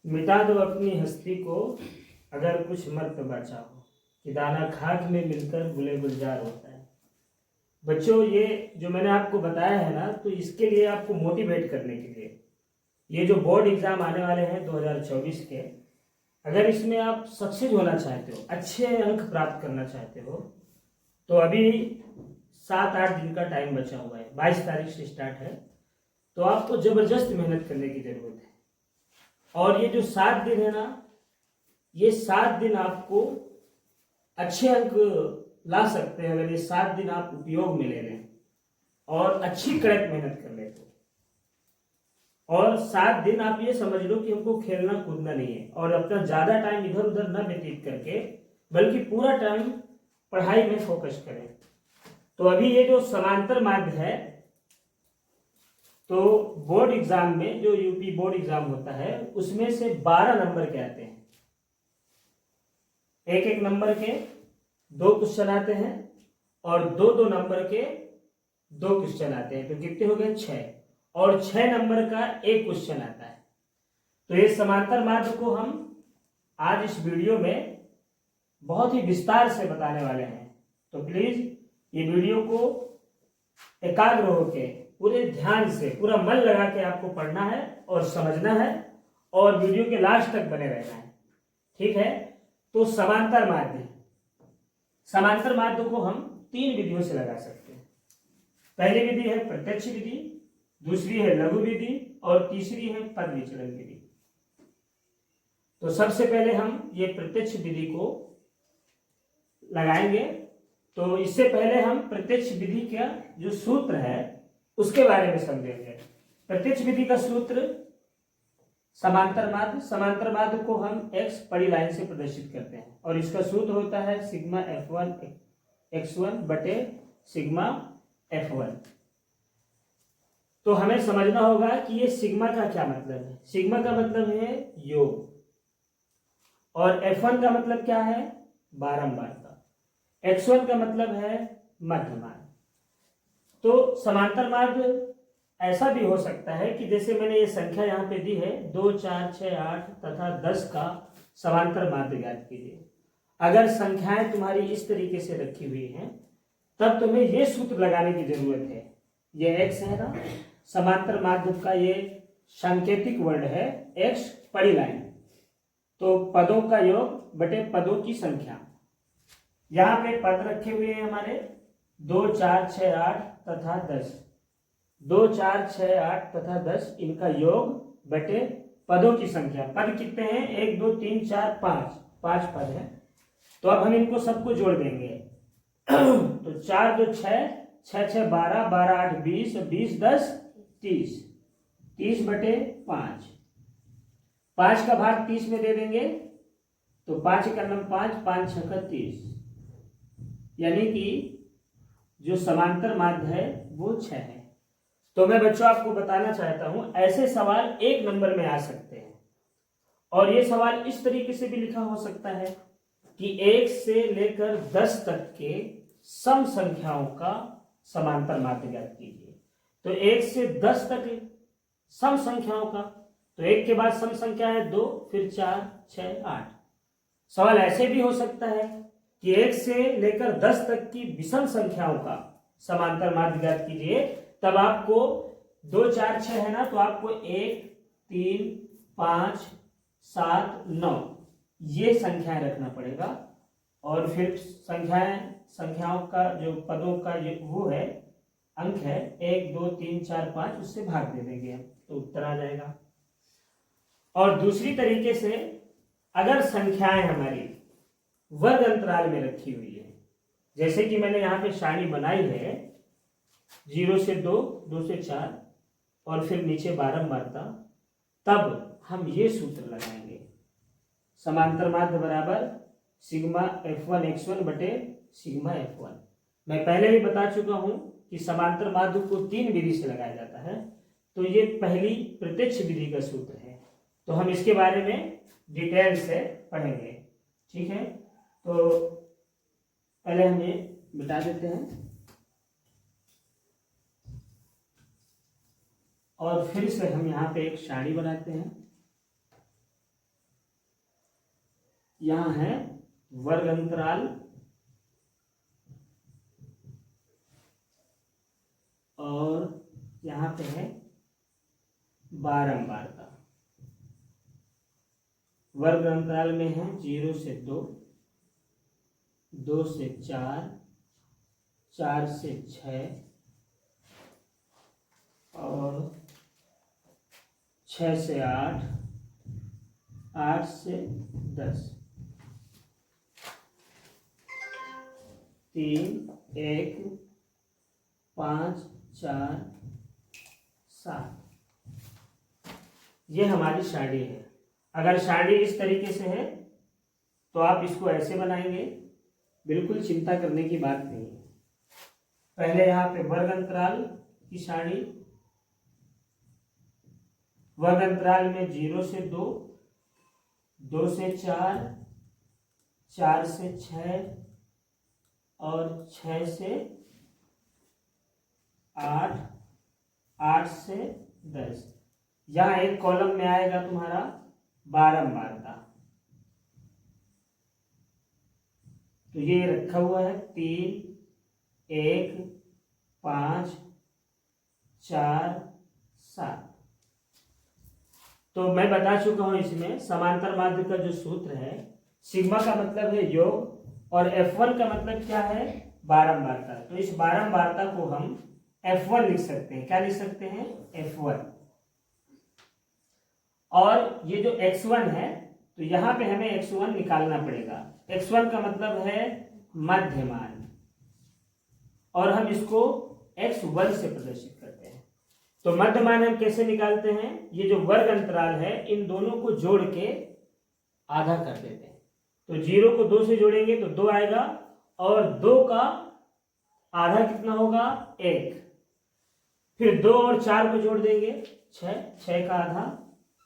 मिटा दो अपनी हस्ती को अगर कुछ मत बचाओ, कि दाना खाक में मिलकर गुले गुलजार होता है। बच्चों, ये जो मैंने आपको बताया है ना, तो इसके लिए आपको मोटिवेट करने के लिए, ये जो बोर्ड एग्जाम आने वाले हैं 2024 के, अगर इसमें आप सक्सेस होना चाहते हो, अच्छे अंक प्राप्त करना चाहते हो, तो अभी 7-8 दिन का टाइम बचा हुआ है। 22 तारीख से स्टार्ट है, तो आपको जबरदस्त मेहनत करने की जरूरत है। और ये जो 7 दिन है ना, ये 7 दिन आपको अच्छे अंक ला सकते हैं अगर ये 7 दिन आप उपयोग में ले लें और अच्छी कड़क मेहनत कर ले तो। और 7 दिन आप ये समझ लो कि हमको खेलना कूदना नहीं है और अपना ज्यादा टाइम इधर उधर न व्यतीत करके, बल्कि पूरा टाइम पढ़ाई में फोकस करें। तो अभी ये जो समांतर माध्य है, तो बोर्ड एग्जाम में जो यूपी बोर्ड एग्जाम होता है उसमें से 12 नंबर के आते हैं। एक एक नंबर के 2 क्वेश्चन आते हैं और 2-2 नंबर के 2 क्वेश्चन आते हैं, तो कितने हो गए 6। और 6 नंबर का 1 क्वेश्चन आता है। तो ये समांतर माध्य को हम आज इस वीडियो में बहुत ही विस्तार से बताने वाले हैं। तो प्लीज ये वीडियो को एकाग्र होकर पूरे ध्यान से, पूरा मन लगा के आपको पढ़ना है और समझना है और वीडियो के लास्ट तक बने रहना है, ठीक है। तो समांतर माध्य को हम 3 विधियों से लगा सकते हैं। पहली विधि है प्रत्यक्ष विधि, दूसरी है लघु विधि और तीसरी है पद विचलन विधि। तो सबसे पहले हम ये प्रत्यक्ष विधि को लगाएंगे। तो इससे पहले हम प्रत्यक्ष विधि का जो सूत्र है उसके बारे में समझेंगे। प्रत्यक्ष विधि का सूत्र समांतर माध्य को हम x बड़ी लाइन से प्रदर्शित करते हैं और इसका सूत्र होता है सिग्मा f1 x1 बटे सिग्मा f1। तो हमें समझना होगा कि ये सिग्मा का क्या मतलब है। सिग्मा का मतलब है योग और f1 का मतलब क्या है, बारंबारता। x1 का मतलब है मध्यमान। तो समांतर माध्य ऐसा भी हो सकता है कि जैसे मैंने ये संख्या यहाँ पे दी है 2, 4, 6, 8 तथा 10 का समांतर माध्य ज्ञात कीजिए। अगर संख्याएं तुम्हारी इस तरीके से रखी हुई हैं तब तुम्हें ये सूत्र लगाने की जरूरत है। ये x है ना, समांतर माध्य का ये सांकेतिक वर्ड है x बड़ी लाइन, तो पदों का योग बटे पदों की संख्या। यहाँ पे पद रखे हुए हैं हमारे 2, 4, 6, 8 तथा 10। 2, 4, 6, 8 तथा 10 इनका योग बटे पदों की संख्या। पद कितने हैं, 1, 2, 3, 4, 5 पद है। तो अब हम इनको सबको जोड़ देंगे। तो 4, 2, 6, 6, 6, 12, 12, 8, 20, 20, 10, 30, 30 बटे 5। 5 का भाग 30 में दे देंगे तो 5 का नम 5, 5 6 का 30, यानी कि जो समांतर माध्य है वो 6 है। तो मैं बच्चों आपको बताना चाहता हूं, ऐसे सवाल 1 नंबर में आ सकते हैं और ये सवाल इस तरीके से भी लिखा हो सकता है कि 1 से लेकर 10 तक के सम संख्याओं का समांतर माध्य ज्ञात कीजिए। तो 1 से 10 तक सम संख्याओं का, तो 1 के बाद सम संख्या है 2, फिर 4, 6, 8। सवाल ऐसे भी हो सकता है कि 1 से लेकर 10 तक की विषम संख्याओं का समांतर माध्य ज्ञात कीजिए। तब आपको 2, 4, 6 है ना, तो आपको 1, 3, 5, 7, 9 ये संख्याएं रखना पड़ेगा और फिर संख्याओं का जो पदों का ये वो है अंक है 1, 2, 3, 4, 5, उससे भाग दे देंगे हम, तो उत्तर आ जाएगा। और दूसरी तरीके से अगर संख्याएं हमारी वर्ग अंतराल में रखी हुई है, जैसे कि मैंने यहाँ पे सारणी बनाई है 0 से 2, 2 से 4 और फिर नीचे बारंबारता, तब हम ये सूत्र लगाएंगे समांतर माध्य बराबर सिग्मा f1 x1 बटे सिग्मा f1। मैं पहले ही बता चुका हूं कि समांतर माध्य को 3 विधि से लगाया जाता है। तो ये पहली प्रत्यक्ष विधि का सूत्र है, तो हम इसके बारे में डिटेल से पढ़ेंगे, ठीक है। तो पहले हम ये मिटा देते हैं और फिर से हम यहाँ पे एक सारणी बनाते हैं। यहाँ है वर्ग अंतराल और यहाँ पे है बारंबारता। वर्ग अंतराल में है 0 से 2, 2 से 4, 4 से 6 और 6 से 8, 8 से 10, 3, 1, 5, 4, 7। ये हमारी सारणी है। अगर सारणी इस तरीके से है तो आप इसको ऐसे बनाएंगे, बिल्कुल चिंता करने की बात नहीं है। पहले यहाँ पे वर्ग अंतराल की सारणी, वर्ग अंतराल में 0 से 2, 2 से 4, 4 से 6 और 6 से 8, 8 से 10। यहाँ एक कॉलम में आएगा तुम्हारा बारंबारता, तो ये रखा हुआ है 3, 1, 5, 4, 7। तो मैं बता चुका हूं इसमें समांतर माध्य का जो सूत्र है, सिग्मा का मतलब है योग और F1 का मतलब क्या है, बारंबारता। तो इस बारंबारता को हम F1 लिख सकते हैं। क्या लिख सकते हैं, F1। और ये जो x1 है, तो यहां पे हमें x1 निकालना पड़ेगा। x1 का मतलब है मध्यमान, और हम इसको x1 से प्रदर्शित करते हैं। तो मध्यमान हम कैसे निकालते हैं, ये जो वर्ग अंतराल है इन दोनों को जोड़ के आधा कर देते हैं। तो 0 को 2 से जोड़ेंगे तो 2 आएगा, और 2 का आधा कितना होगा, 1। फिर 2 और 4 को जोड़ देंगे, 6, 6 का आधा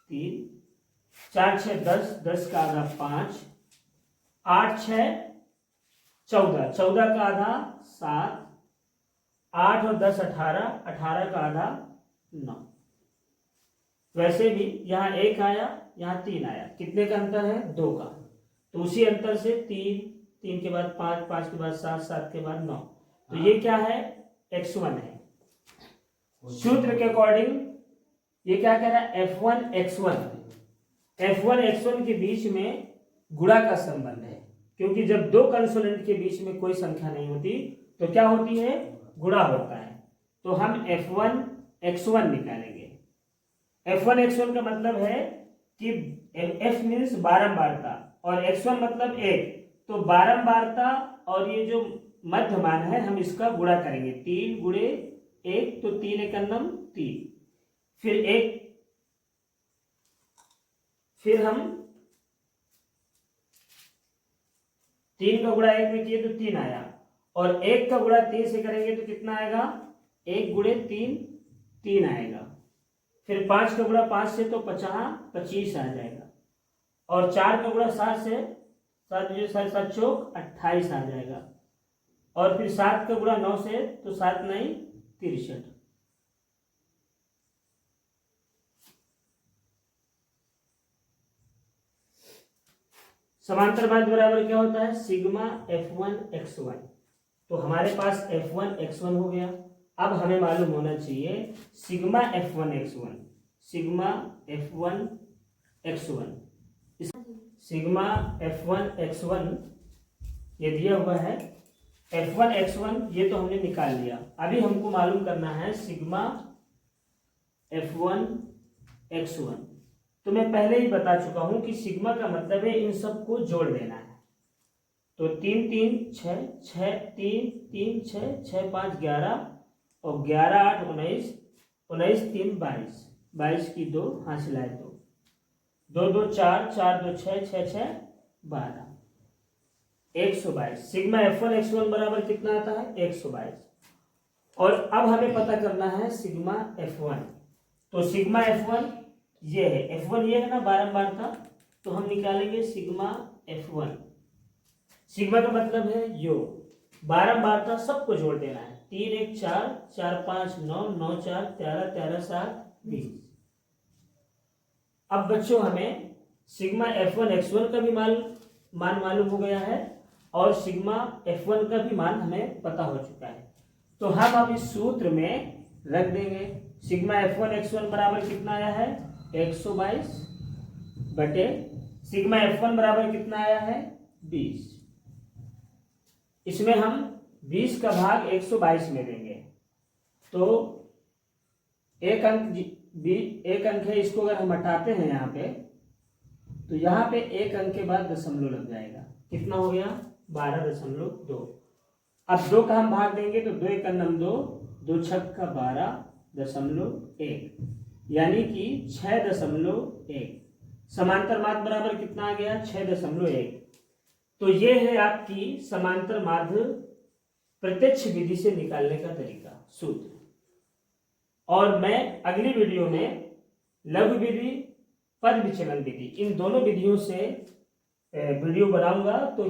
3, 4 6 10, 10 का आधा 5, 8 6 14, 14 का आधा 7, 8 और 10 18, 18 का आधा 9। वैसे भी यहाँ 1 आया, यहाँ 3 आया, कितने का अंतर है, 2 का। तो उसी अंतर से 3, 3 के बाद 5, 5 के बाद 7, 7 के बाद 9। तो ये क्या है, x1 है। सूत्र के अकॉर्डिंग ये क्या कह रहा है, F1 x1। F1 x1 के बीच में गुणा का संबंध है, क्योंकि जब दो कंसोनेंट के बीच में कोई संख्या नहीं होती तो क्या होती है, गुणा होता है। तो हम F1 x1 निकालेंगे। F1 x1 का मतलब है कि F मीन्स बारंबारता और x1 मतलब 1, तो बारंबारता और ये जो मध्यमान है हम इसका गुणा करेंगे। 3 गुणे 1, तो 3 एकम 3, फिर 1, फिर हम 3 का गुणा 1 में किए तो 3 आया, और 1 का गुणा 3 से करेंगे तो कितना आएगा, 1 गुणे 3, 3 आएगा। फिर 5 का गुणा 5 से तो 25 आ जाएगा, और 4 का गुणा 7 से 7 7 चौक 28 आ जाएगा, और फिर 7 का गुणा 9 से तो 7 9 63। समांतर माध्य बराबर क्या होता है, सिग्मा F1 x1। तो हमारे पास F1 x1 हो गया। अब हमें मालूम होना चाहिए sigma F1 x1, sigma F1 x1। Sigma F1 x1 ये दिया हुआ है, F1 x1 ये तो हमने निकाल लिया। अभी हमको मालूम करना है सिग्मा F1 x1। तो मैं पहले ही बता चुका हूं कि सिग्मा का मतलब है इन सबको जोड़ देना है। तो 3 3 6 6 3 3 6 6 5 11 और 11 8 19 19 3 22, 22 की 2 हासिल आए 2 2 2 4 4 2 6 6 6 12, 122। सिग्मा F1 x1 बराबर कितना आता है, 122। और अब हमें पता करना है सिग्मा F1। तो सिग्मा F1 ये है, F1 ये है ना बारंबारता, तो हम निकालेंगे सिग्मा F1। सिग्मा का मतलब है योग, बारंबारता सबको जोड़ देना है। 3 1 4 4 5 9 9 4 13 13 7 20। अब बच्चों हमें सिग्मा F1 x1 का भी मान मालूम हो गया है और सिग्मा F1 का भी मान हमें पता हो चुका है। तो हम अब इस सूत्र में रख देंगे सिग्मा F1 x1 बराबर कितना आया है 122 बटे सिग्मा F1 बराबर कितना आया है 20। इसमें हम 20 का भाग 122 में देंगे तो एक अंक है, इसको अगर हम हटाते हैं यहाँ पे तो यहाँ पे एक अंक के बाद दशमलव लग जाएगा। कितना हो गया 12.2। अब 2 का हम भाग देंगे तो 2 एक नम 2, 2 छक का 12.1 यानी कि 6.1। समांतर माध्य बराबर कितना आ गया 6.1। तो ये है आपकी समांतर माध्य प्रत्यक्ष विधि से निकालने का तरीका सूत्र। और मैं अगली वीडियो में लघु विधि पद विचलन विधि इन दोनों विधियों से वीडियो बनाऊंगा। तो